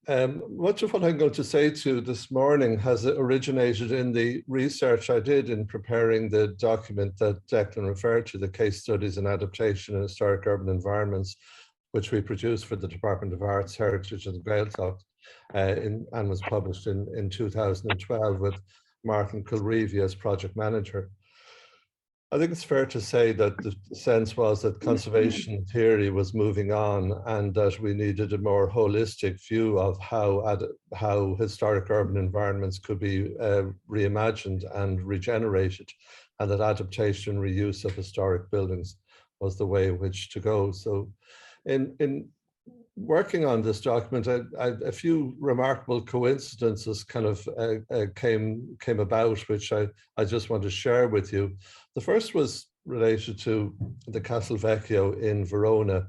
Much of what I'm going to say to you this morning has originated in the research I did in preparing the document that Declan referred to, the Case Studies in Adaptation in Historic Urban Environments, which we produced for the Department of Arts, Heritage and Gaeltacht, and was published in 2012 with Martin Kilreevy as project manager. I think it's fair to say that the sense was that conservation theory was moving on and that we needed a more holistic view of how historic urban environments could be reimagined and regenerated, and that adaptation and reuse of historic buildings was the way in which to go. So in working on this document, a few remarkable coincidences kind of came about, which I just want to share with you. The first was related to the Castelevecchio in Verona,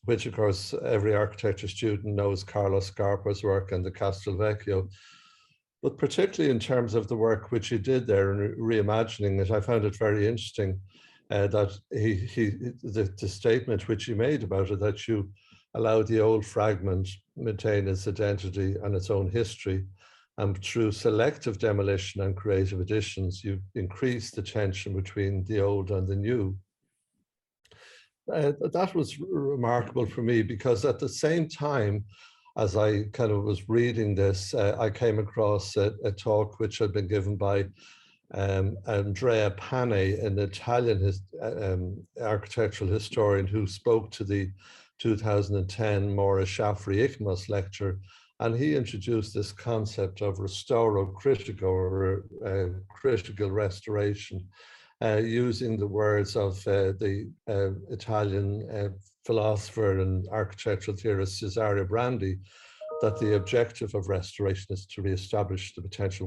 which of course every architecture student knows Carlo Scarpa's work and the Castelevecchio. But particularly in terms of the work which he did there and reimagining it, I found it very interesting that the statement which he made about it, that you allow the old fragment maintain its identity and its own history, and through selective demolition and creative additions, you increase the tension between the old and the new. That was remarkable for me because at the same time as I kind of was reading this, I came across a talk which had been given by Andrea Pane, an Italian architectural historian who spoke to the 2010 Maura Shaffrey-Ickmos lecture, and he introduced this concept of restauro critico, or critical restoration, using the words of the Italian philosopher and architectural theorist Cesare Brandi, that the objective of restoration is to reestablish the potential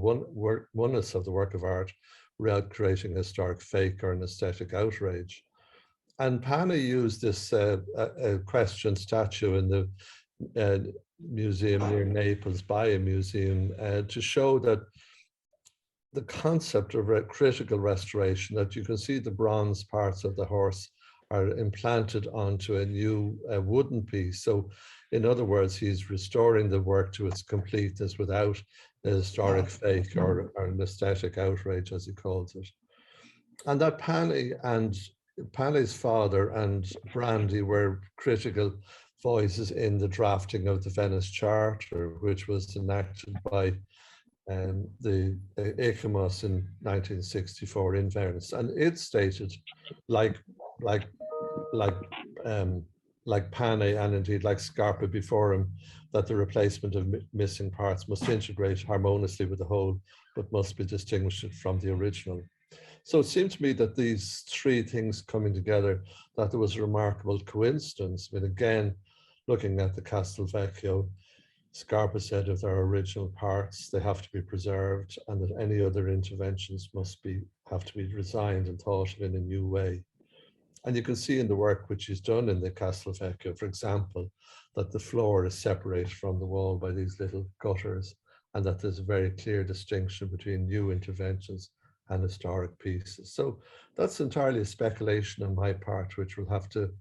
oneness of the work of art without creating a historic fake or an aesthetic outrage. And Pane used this question statue in the museum near Naples, Baia Museum, to show that the concept of critical restoration, that you can see the bronze parts of the horse are implanted onto a new wooden piece. So in other words, he's restoring the work to its completeness without a historic fake or an aesthetic outrage, as he calls it. And that Pane's father and Brandi were critical voices in the drafting of the Venice Charter, which was enacted by the Ickmos in 1964 in Venice, and it stated, like Pane and indeed like Scarpa before him, that the replacement of missing parts must integrate harmoniously with the whole, but must be distinguished from the original. So it seemed to me that these three things coming together, that there was a remarkable coincidence. I mean, again, looking at the Castelevecchio, Scarpa said if there are original parts, they have to be preserved, and that any other interventions have to be resigned and thought of in a new way. And you can see in the work which is done in the Castelevecchio, for example, that the floor is separated from the wall by these little gutters, and that there's a very clear distinction between new interventions and historic pieces. So that's entirely a speculation on my part, which will have to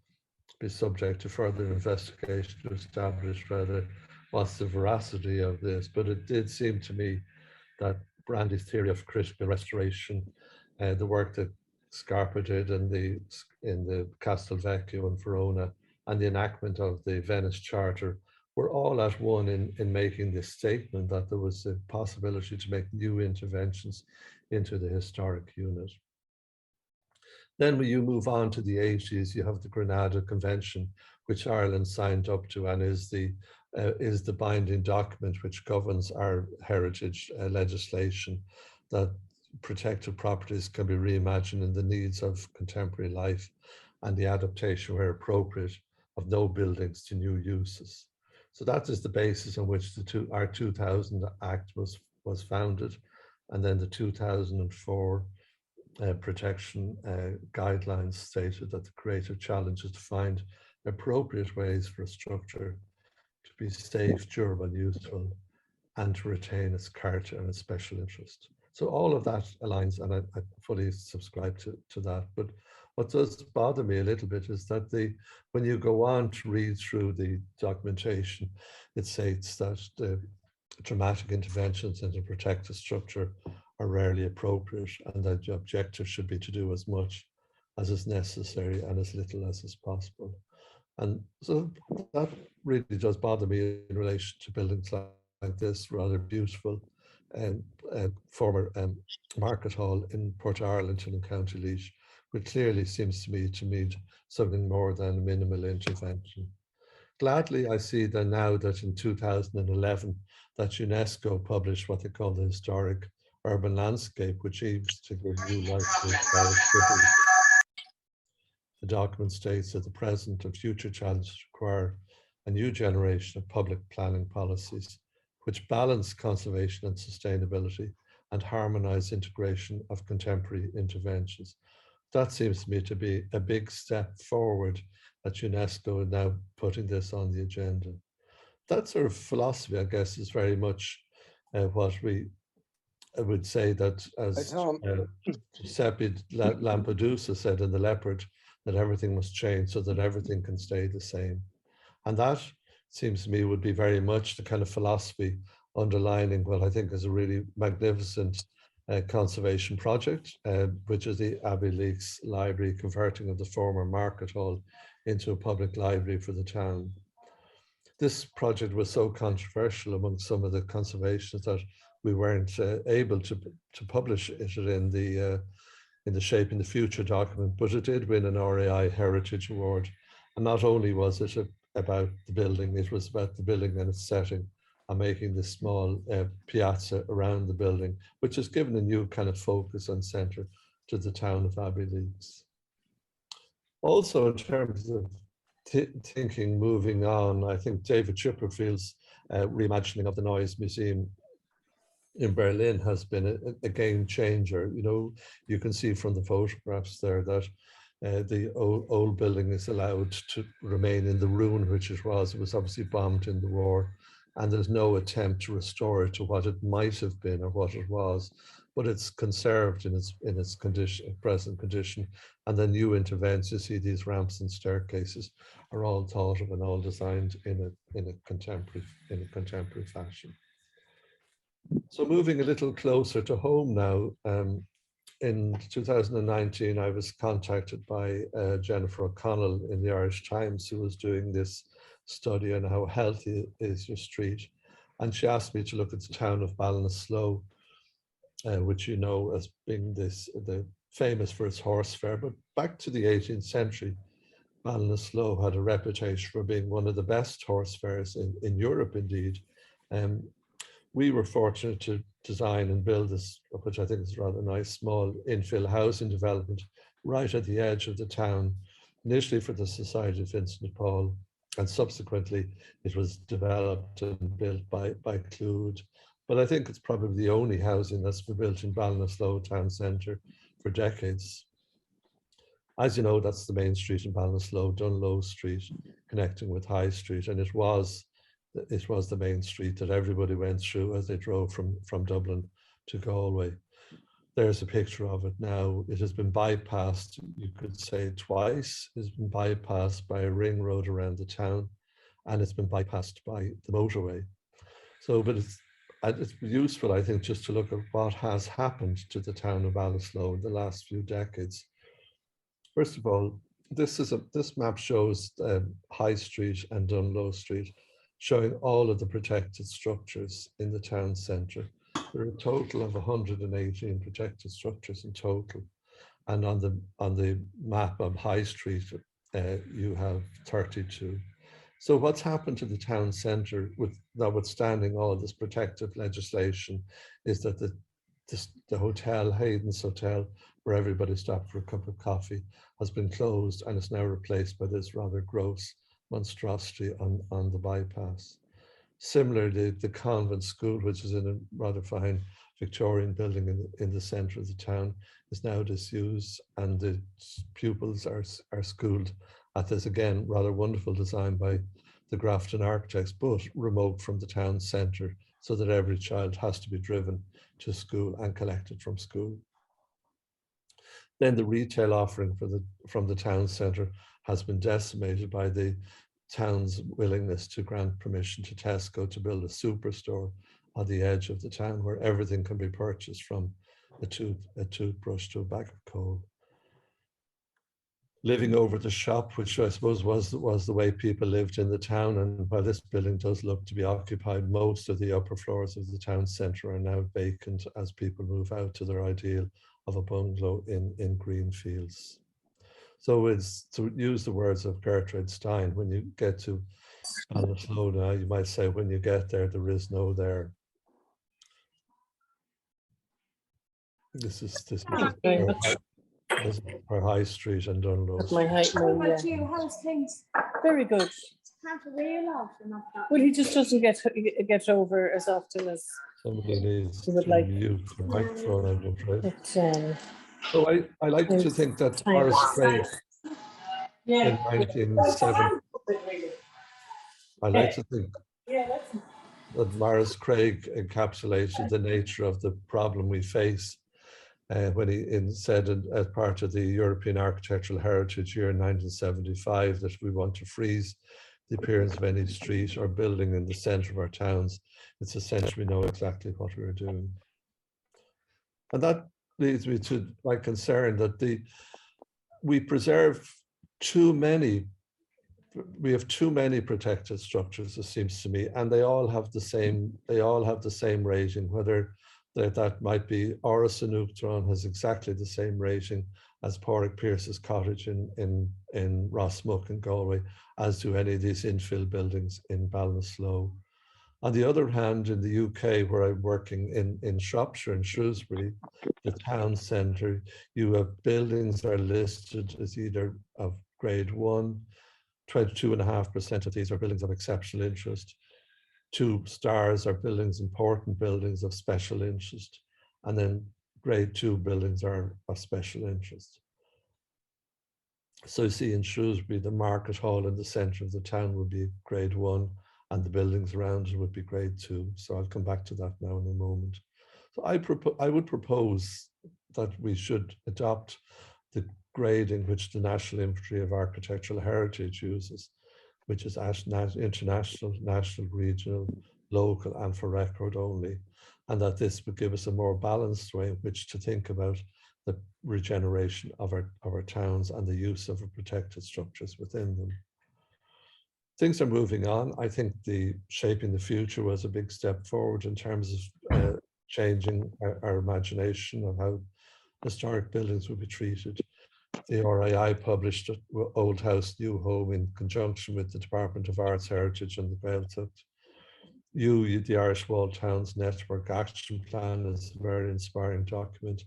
be subject to further investigation to establish what's the veracity of this. But it did seem to me that Brandi's theory of critical restoration, the work that Scarpa did in the Castelevecchio in Verona, and the enactment of the Venice Charter were all at one in making this statement that there was a possibility to make new interventions into the historic unit. Then when you move on to the 80s, you have the Granada Convention, which Ireland signed up to and is the binding document which governs our heritage legislation, that protected properties can be reimagined in the needs of contemporary life, and the adaptation, where appropriate, of no buildings to new uses. So that is the basis on which our 2000 Act was founded, and then the 2004 protection guidelines stated that the creative challenge is to find appropriate ways for a structure to be safe, durable, and useful, and to retain its character and its special interest. So all of that aligns, and I fully subscribe to that. But what does bother me a little bit is that when you go on to read through the documentation, it states that the dramatic interventions into protective structure are rarely appropriate, and that the objective should be to do as much as is necessary and as little as is possible. And so that really does bother me in relation to buildings like this rather beautiful former market hall in Port Arlington in County Laois, which clearly seems to me to need something more than minimal intervention. Gladly, I see that now that in 2011, that UNESCO published what they call the Historic Urban Landscape, which aims to give new life to historic cities. The document states that the present and future challenges require a new generation of public planning policies which balance conservation and sustainability and harmonize integration of contemporary interventions. That seems to me to be a big step forward that UNESCO is now putting this on the agenda. That sort of philosophy, I guess, is very much what I would say that, as Seppi Lampedusa said in The Leopard, that everything must change so that everything can stay the same. And that seems to me would be very much the kind of philosophy underlining what I think is a really magnificent conservation project, which is the Abbey Leaks Library, converting of the former market hall into a public library for the town. This project was so controversial among some of the conservationists that we weren't able to publish it in the Shaping the Future document, but it did win an RAI Heritage Award. And not only was it about the building, it was about the building and its setting and making this small piazza around the building, which has given a new kind of focus and center to the town of Abbey Leaks. Also, in terms of thinking moving on, I think David Chipperfield's reimagining of the Neues Museum in Berlin has been a game changer. You know, you can see from the photographs there that the old building is allowed to remain in the ruin which it was. It was obviously bombed in the war, and there's no attempt to restore it to what it might have been or what it was, but it's conserved in its condition, present condition. And the new interventions, you see these ramps and staircases are all thought of and all designed in a contemporary fashion. So moving a little closer to home now, in 2019, I was contacted by Jennifer O'Connell in the Irish Times, who was doing this study on how healthy is your street. And she asked me to look at the town of Ballinasloe, which you know as being the famous for its horse fair. But back to the 18th century, Ballinasloe had a reputation for being one of the best horse fairs in Europe, indeed. We were fortunate to design and build this, which I think is a rather nice, small infill housing development right at the edge of the town, initially for the Society of Vincent de Paul, and subsequently it was developed and built by Clúd. But I think it's probably the only housing that's been built in Ballinasloe town centre for decades. As you know, that's the main street in Ballinasloe, Dunloe Street, connecting with High Street, and it was the main street that everybody went through as they drove from Dublin to Galway. There's a picture of it now. It has been bypassed, you could say twice. It's been bypassed by a ring road around the town, and it's been bypassed by the motorway. So, but it's useful, I think, just to look at what has happened to the town of Ballinasloe in the last few decades. First of all, this map shows High Street and Dunloe Street, showing all of the protected structures in the town centre. There are a total of 118 protected structures in total. And on the map of High Street, you have 32. So what's happened to the town centre, notwithstanding all of this protective legislation, is that the hotel, Hayden's Hotel, where everybody stopped for a cup of coffee, has been closed and is now replaced by this rather gross monstrosity on the bypass. Similarly, the convent school, which is in a rather fine Victorian building in the centre of the town, is now disused, and the pupils are schooled at this, again, rather wonderful design by the Grafton Architects, but remote from the town centre, so that every child has to be driven to school and collected from school. Then the retail offering from the town centre has been decimated by the town's willingness to grant permission to Tesco to build a superstore on the edge of the town where everything can be purchased from a toothbrush to a bag of coal. Living over the shop, which I suppose was the way people lived in the town, and while this building does look to be occupied, most of the upper floors of the town centre are now vacant as people move out to their ideal of a bungalow in green fields. So it's, to use the words of Gertrude Stein, when you get to Ballinasloe now, you might say, when you get there, there is no there. This is our High Street and Dunlos. My height, yeah. How's things? Very good. Well, he just doesn't get over as often as Somebody needs you would to like. mute the microphone, I'm afraid. But, So I like to think that Maurice Craig in 1970, I like to think that Maurice Craig encapsulated the nature of the problem we face when he said as part of the European Architectural Heritage Year in 1975 that we want to freeze the appearance of any street or building in the centre of our towns. It's essential we know exactly what we're doing. And that leads me to my concern that we preserve too many, we have too many protected structures, it seems to me, and they all have the same rating, whether that might be Áras an Uachtaráin has exactly the same rating as Pádraig Pearse's cottage in Rossmuck in Galway, as do any of these infill buildings in Ballinasloe. On the other hand, in the UK, where I'm working in Shropshire and Shrewsbury, the town centre, you have buildings that are listed as either of grade 1, 22.5% of these are buildings of exceptional interest. 2 stars are buildings, important buildings of special interest. And then grade 2 buildings are of special interest. So you see in Shrewsbury, the Market Hall in the centre of the town would be grade 1 and the buildings around it would be grade 2. So I'll come back to that now in a moment. So I would propose that we should adopt the grading which the National Inventory of Architectural Heritage uses, which is international, national, regional, local, and for record only, and that this would give us a more balanced way in which to think about the regeneration of our towns and the use of protected structures within them. Things are moving on. I think the Shaping the Future was a big step forward in terms of changing our imagination of how historic buildings would be treated. The RII published Old House, New Home in conjunction with the Department of Arts, Heritage and the Gaeltacht. The Irish Walled Towns Network Action Plan is a very inspiring document.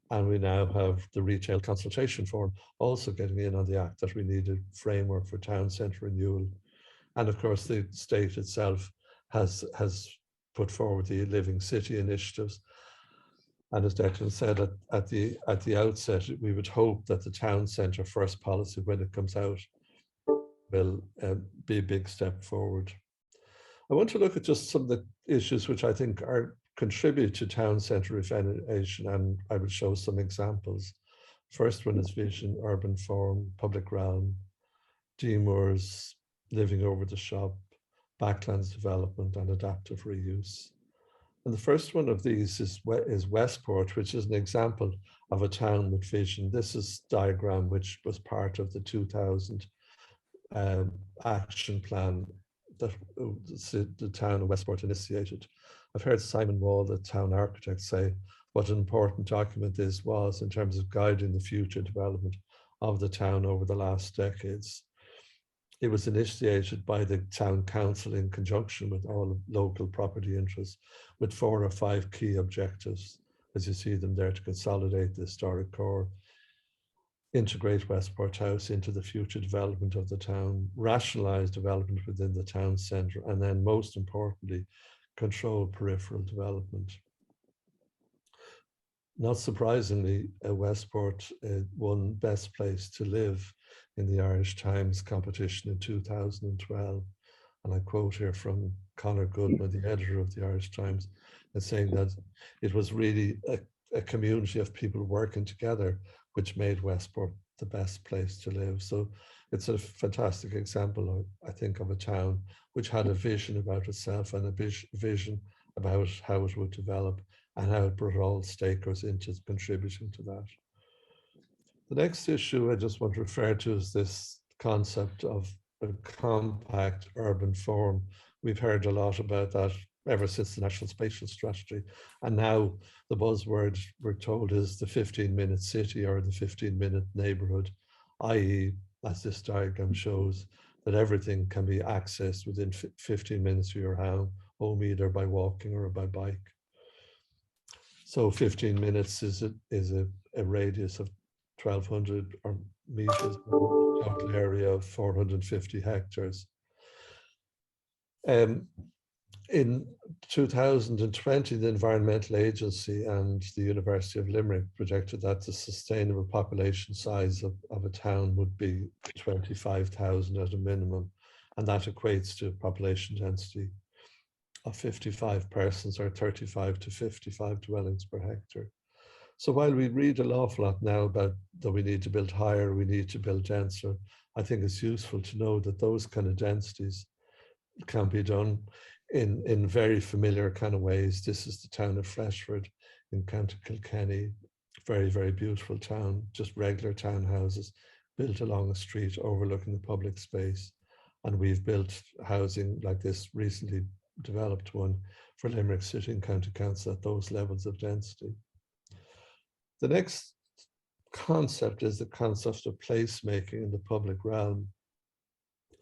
And we now have the Retail Consultation Forum also getting in on the act that we need a framework for town centre renewal. And of course, the state itself has put forward the Living City initiatives. And as Declan said at the outset, we would hope that the town centre first policy, when it comes out, will be a big step forward. I want to look at just some of the issues which I think contribute to town centre regeneration, and I will show some examples. First one is vision, urban form, public realm, Moors, living over the shop, backlands development, and adaptive reuse. And the first one of these is Westport, which is an example of a town with vision. This is a diagram which was part of the 2000 action plan that the town of Westport initiated. I've heard Simon Wall, the town architect, say what an important document this was in terms of guiding the future development of the town over the last decades. It was initiated by the town council in conjunction with all local property interests, with 4 or 5 key objectives, as you see them there: to consolidate the historic core, integrate Westport House into the future development of the town, rationalize development within the town centre, and then most importantly, control peripheral development. Not surprisingly, Westport won Best Place to Live in the Irish Times competition in 2012. And I quote here from Conor Goodman, the editor of the Irish Times, as saying that it was really a community of people working together which made Westport the best place to live. So it's a fantastic example, I think, of a town which had a vision about itself and a vision about how it would develop and how it brought all stakeholders into contributing to that. The next issue I just want to refer to is this concept of a compact urban form. We've heard a lot about that ever since the National Spatial Strategy. And now the buzzword we're told is the 15-minute city or the 15-minute neighborhood, i.e., as this diagram shows, that everything can be accessed within 15 minutes of your home, either by walking or by bike. So 15 minutes is a radius of 1,200 meters, total area of 450 hectares. In 2020, the Environmental Agency and the University of Limerick projected that the sustainable population size of a town would be 25,000 at a minimum, and that equates to population density of 55 persons or 35 to 55 dwellings per hectare. So while we read an awful lot now about that we need to build higher, we need to build denser, I think it's useful to know that those kind of densities can be done in very familiar kind of ways. This is the town of Freshford in County Kilkenny, very, very beautiful town, just regular townhouses built along a street overlooking the public space. And we've built housing like this, recently developed one for Limerick City and County Council at those levels of density. The next concept is the concept of placemaking in the public realm.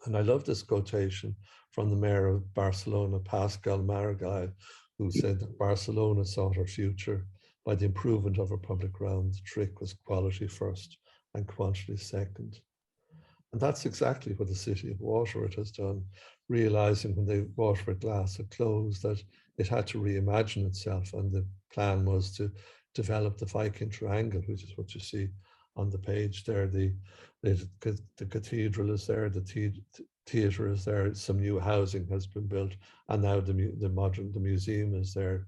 And I love this quotation from the mayor of Barcelona, Pascal Maragall, who said that Barcelona sought her future by the improvement of her public realm. The trick was quality first and quantity second. And that's exactly what the city of Waterford has done, realizing when the Waterford Glass had closed that it had to reimagine itself. And the plan was to develop the Viking Triangle, which is what you see on the page there. The cathedral is there, the theatre is there, some new housing has been built, and now the museum is there.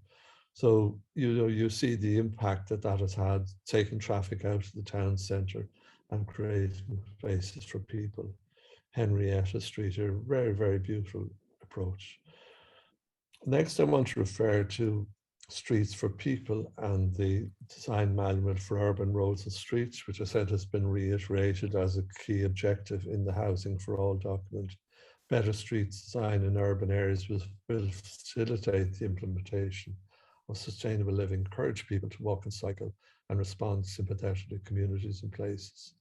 So you see the impact that has had, taking traffic out of the town centre and creating spaces for people. Henrietta Street, a very, very beautiful approach. Next, I want to refer to Streets for People and the design manual for urban roads and streets, which I said has been reiterated as a key objective in the Housing for All document. Better streets design in urban areas will facilitate the implementation of sustainable living, encourage people to walk and cycle, and respond sympathetically to communities and places.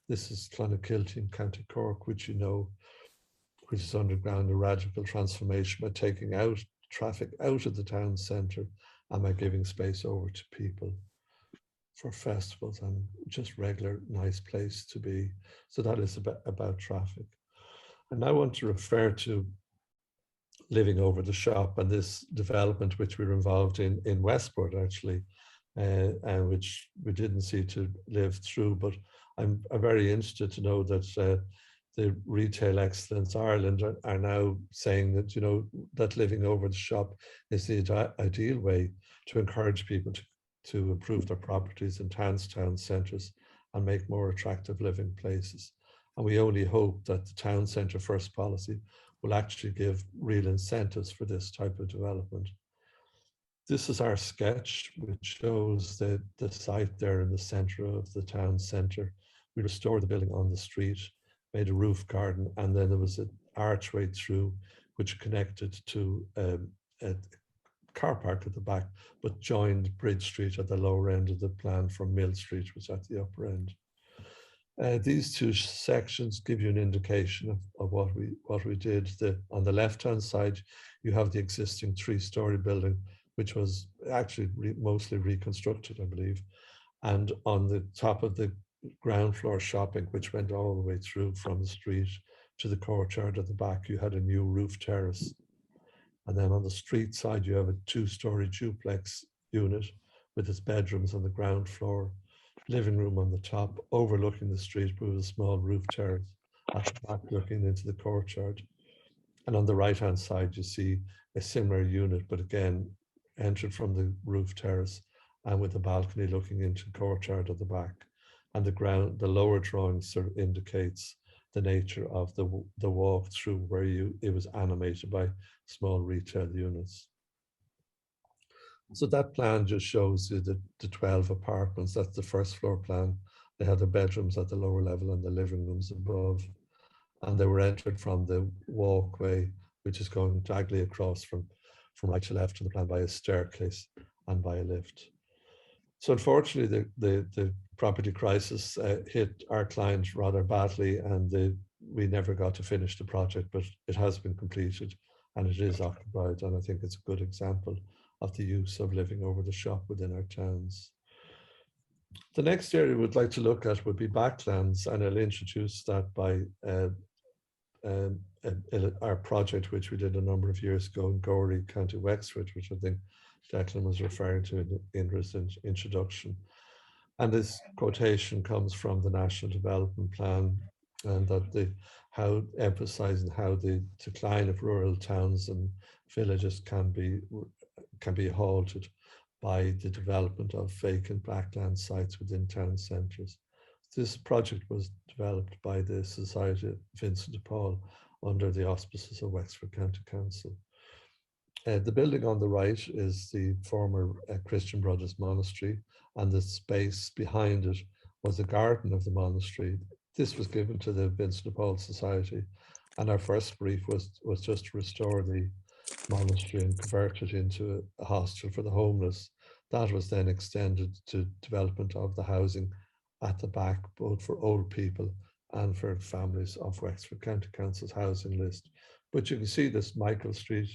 This is Clonakilty in County Cork, which you know, which is undergone a radical transformation by taking out traffic out of the town centre and by giving space over to people for festivals and just regular nice place to be. So that is about traffic. And I want to refer to Living Over the Shop and this development which we were involved in Westport actually, and which we didn't see to live through, but I'm very interested to know that the Retail Excellence Ireland are now saying that, you know, that Living Over the Shop is the ideal way to encourage people to improve their properties in town centres and make more attractive living places. And we only hope that the town centre first policy will actually give real incentives for this type of development. This is our sketch, which shows the site there in the centre of the town centre. We restored the building on the street, made a roof garden, and then there was an archway through which connected to a car park at the back, but joined Bridge Street at the lower end of the plan from Mill Street, which was at the upper end. These two sections give you an indication of what we did. On the left-hand side, you have the existing 3-story building, which was actually mostly reconstructed, I believe. And on the top of the ground floor shopping, which went all the way through from the street to the courtyard at the back, you had a new roof terrace. And then on the street side, you have a 2-story duplex unit with its bedrooms on the ground floor, living room on the top, overlooking the street with a small roof terrace at the back looking into the courtyard. And on the right-hand side, you see a similar unit, but again, entered from the roof terrace and with a balcony looking into the courtyard at the back. and the lower drawing sort of indicates the nature of the walk through where it was animated by small retail units. So that plan just shows you the 12 apartments. That's the first floor plan. They had the bedrooms at the lower level and the living rooms above. And they were entered from the walkway, which is going diagonally across from right to left in the plan by a staircase and by a lift. So unfortunately, the property crisis hit our client rather badly, and we never got to finish the project, but it has been completed and it is occupied. And I think it's a good example of the use of living over the shop within our towns. The next area we'd like to look at would be Backlands, and I'll introduce that by our project, which we did a number of years ago in Gorey, County Wexford, which I think Declan was referring to in his introduction. And this quotation comes from the National Development Plan, and that emphasizing how the decline of rural towns and villages can be halted by the development of vacant backland sites within town centres. This project was developed by the Society of Vincent de Paul under the auspices of Wexford County Council. The building on the right is the former Christian Brothers Monastery, and the space behind it was the garden of the monastery. This was given to the Vincent de Paul Society, and our first brief was just to restore the monastery and convert it into a hostel for the homeless. That was then extended to development of the housing at the back, both for old people and for families of Wexford County Council's housing list. But you can see this Michael Street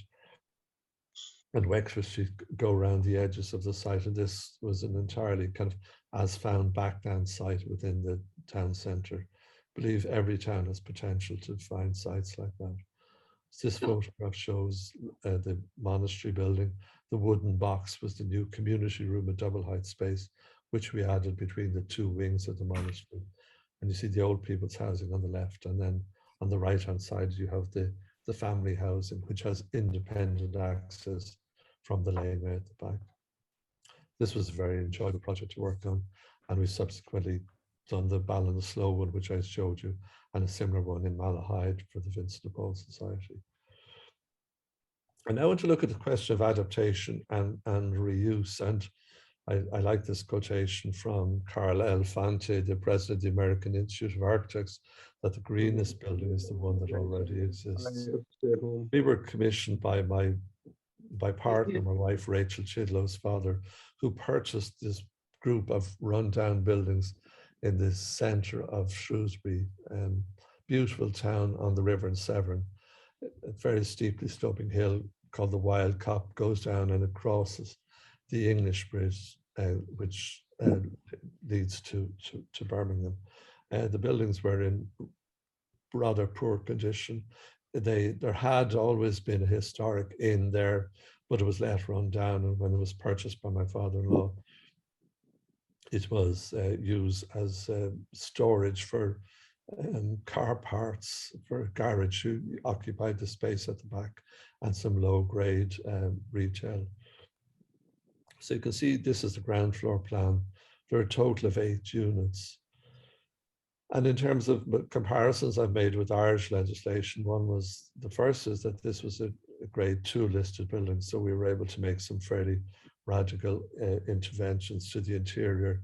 and Wexford Street go around the edges of the site, and this was an entirely kind of as found backland site within the town centre. I believe every town has potential to find sites like that. This photograph shows the monastery building. The wooden box was the new community room, a double height space, which we added between the two wings of the monastery. And you see the old people's housing on the left, and then on the right hand side you have the family housing, which has independent access from the laneway at the back. This was a very enjoyable project to work on, and we subsequently done the Ballinasloe one, which I showed you, and a similar one in Malahide for the Vincent de Paul Society. I now want to look at the question of adaptation and reuse, and I like this quotation from Carl L. Fante, the president of the American Institute of Architects, that the greenest building is the one that already exists. We were commissioned by my partner, my wife, Rachel Chidlow's father, who purchased this group of rundown buildings in the center of Shrewsbury, beautiful town on the river in Severn. A very steeply sloping hill called the Wild Cop goes down and it crosses the English Bridge, which leads to Birmingham. The buildings were in rather poor condition. There had always been a historic inn there, but it was let run down, and when it was purchased by my father-in-law, it was used as storage for car parts for a garage who occupied the space at the back, and some low-grade retail. So you can see this is the ground floor plan. There are a total of 8 units. And in terms of comparisons I've made with Irish legislation, the first is that this was a grade 2 listed building, so we were able to make some fairly radical interventions to the interior.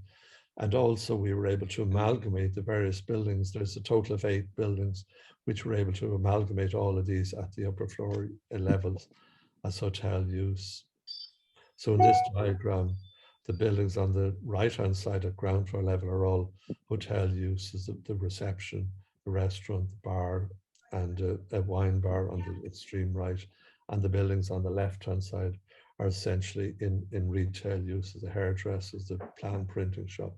And also we were able to amalgamate the various buildings. There's a total of 8 buildings, which were able to amalgamate all of these at the upper floor levels as hotel use. So in this diagram, the buildings on the right-hand side at ground floor level are all hotel uses, the reception, the restaurant, the bar, and a wine bar on the extreme right. And the buildings on the left-hand side are essentially in retail uses, the hairdressers, the plan printing shop,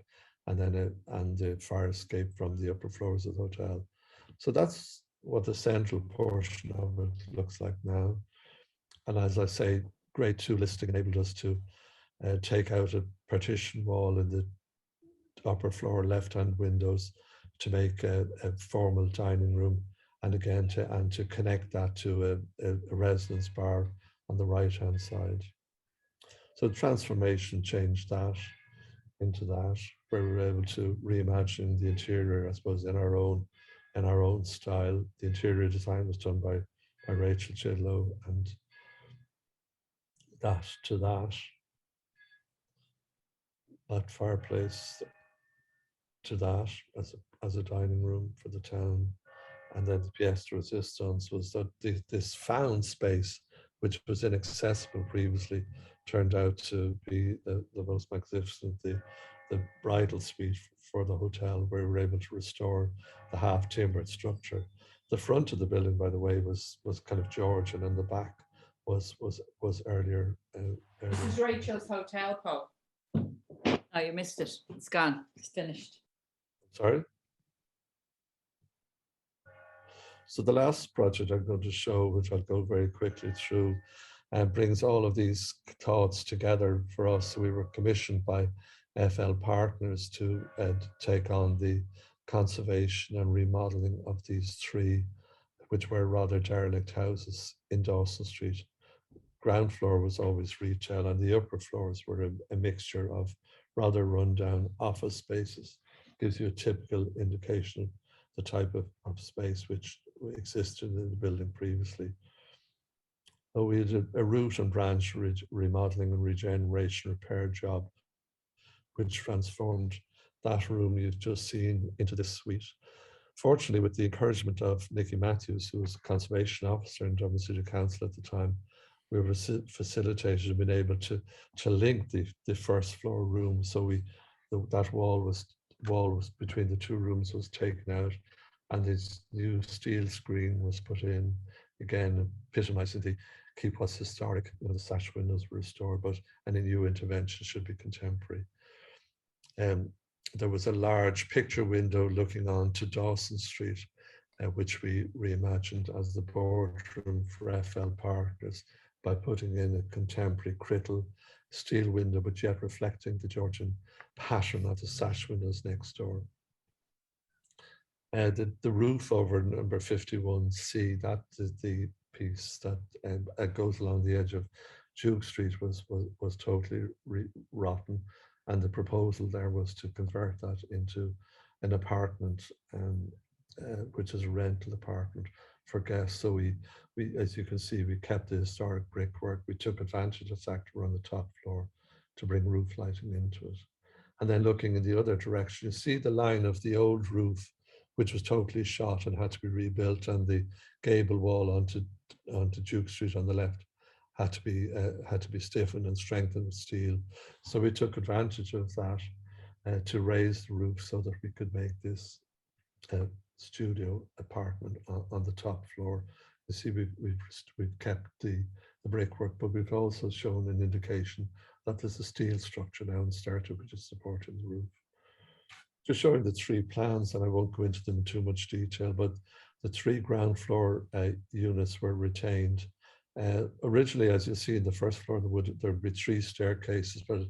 and then and the fire escape from the upper floors of the hotel. So that's what the central portion of it looks like now. And as I say, grade 2 listing enabled us to take out a partition wall in the upper floor left-hand windows to make a formal dining room, and again to connect that to a residence bar on the right-hand side. So transformation changed that into that. where we were able to reimagine the interior, I suppose, in our own style. The interior design was done by Rachel Chidlow, and that fireplace to that as a dining room for the town. And then the pièce de résistance was that this found space, which was inaccessible previously, turned out to be the most magnificent, the bridal suite for the hotel, where we were able to restore the half-timbered structure. The front of the building, by the way, was kind of Georgian, and the back was earlier. This is Rachel's hotel, Paul. Oh, you missed it. It's gone. It's finished. Sorry? So the last project I'm going to show, which I'll go very quickly through, brings all of these thoughts together for us. So we were commissioned by FL Partners to take on the conservation and remodeling of these three, which were rather derelict houses in Dawson Street. Ground floor was always retail, and the upper floors were a mixture of rather rundown office spaces. Gives you a typical indication of the type of space which existed in the building previously. We had a root and branch remodeling and regeneration repair job, which transformed that room you've just seen into this suite. Fortunately, with the encouragement of Nicky Matthews, who was a conservation officer in Dublin City Council at the time, we were facilitated and been able to link the first floor room. So that wall was between the two rooms was taken out, and this new steel screen was put in, again epitomizing the keep what's historic. The sash windows were restored, but any new intervention should be contemporary. There was a large picture window looking on to Dawson Street, which we reimagined as the boardroom for FL Partners by putting in a contemporary crittle steel window, but yet reflecting the Georgian pattern of the sash windows next door. The roof over number 51C, that is the piece that goes along the edge of Duke Street, was totally rotten, and the proposal there was to convert that into an apartment, which is a rental apartment for guests. So we, as you can see, we kept the historic brickwork. We took advantage of that to run the top floor to bring roof lighting into it. And then looking in the other direction, you see the line of the old roof, which was totally shot and had to be rebuilt, and the gable wall onto Duke Street on the left had to be stiffened and strengthened with steel. So we took advantage of that to raise the roof so that we could make this studio apartment on the top floor. You see, we've kept the brickwork, but we've also shown an indication that there's a steel structure now in starter which is supporting the roof. Just showing the three plans, and I won't go into them in too much detail, but the three ground floor units were retained. Originally, as you'll see in the first floor, there would be three staircases, but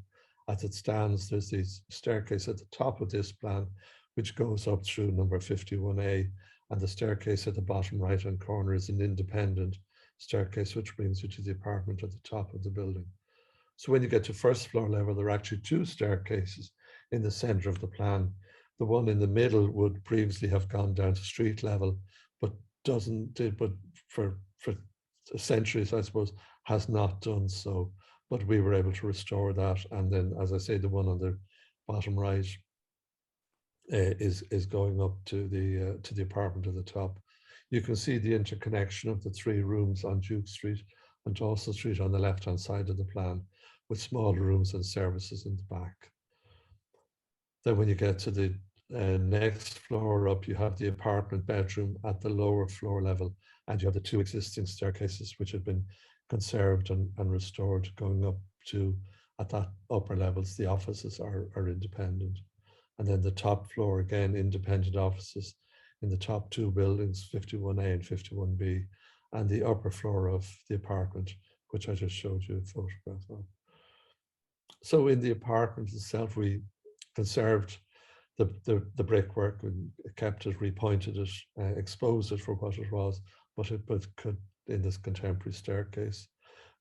as it stands, there's this staircase at the top of this plan, which goes up through number 51A, and the staircase at the bottom right-hand corner is an independent staircase, which brings you to the apartment at the top of the building. So when you get to first floor level, there are actually two staircases in the center of the plan. The one in the middle would previously have gone down to street level, but for centuries, I suppose, has not done so. But we were able to restore that. And then, as I say, the one on the bottom right is going up to the apartment at the top. You can see the interconnection of the three rooms on Duke Street and Dawson Street on the left-hand side of the plan, with smaller rooms and services in the back. Then when you get to the next floor up, you have the apartment bedroom at the lower floor level, and you have the two existing staircases which have been conserved and restored going up to, at that upper levels, the offices are independent. And then the top floor, again, independent offices in the top two buildings, 51A and 51B, and the upper floor of the apartment, which I just showed you a photograph of. So in the apartment itself, we conserved the brickwork and kept it, repointed it, exposed it for what it was, but could in this contemporary staircase.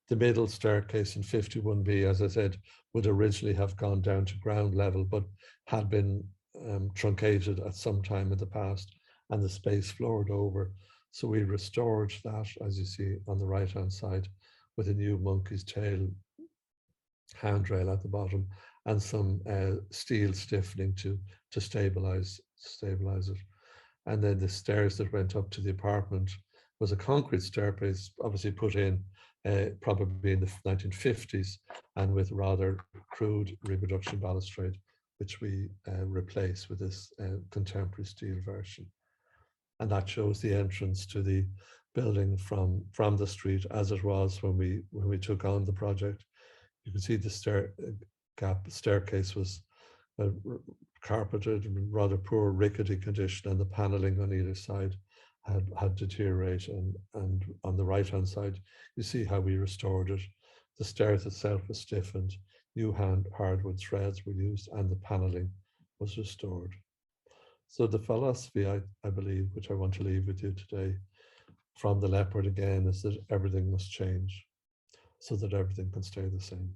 The middle staircase in 51B, as I said, would originally have gone down to ground level, but had been truncated at some time in the past, and the space floored over. So we restored that, as you see on the right-hand side, with a new monkey's tail handrail at the bottom and some steel stiffening to stabilize it. And then the stairs that went up to the apartment was a concrete staircase, obviously put in probably in the 1950s, and with rather crude reproduction balustrade, which we replaced with this contemporary steel version. And that shows the entrance to the building from the street as it was when we took on the project. You can see the staircase was carpeted in rather poor rickety condition, and the paneling on either side had deteriorated. And on the right hand side, you see how we restored it. The stairs itself was stiffened, new hardwood threads were used, and the paneling was restored. So the philosophy, I believe, which I want to leave with you today from the leopard again, is that everything must change so that everything can stay the same.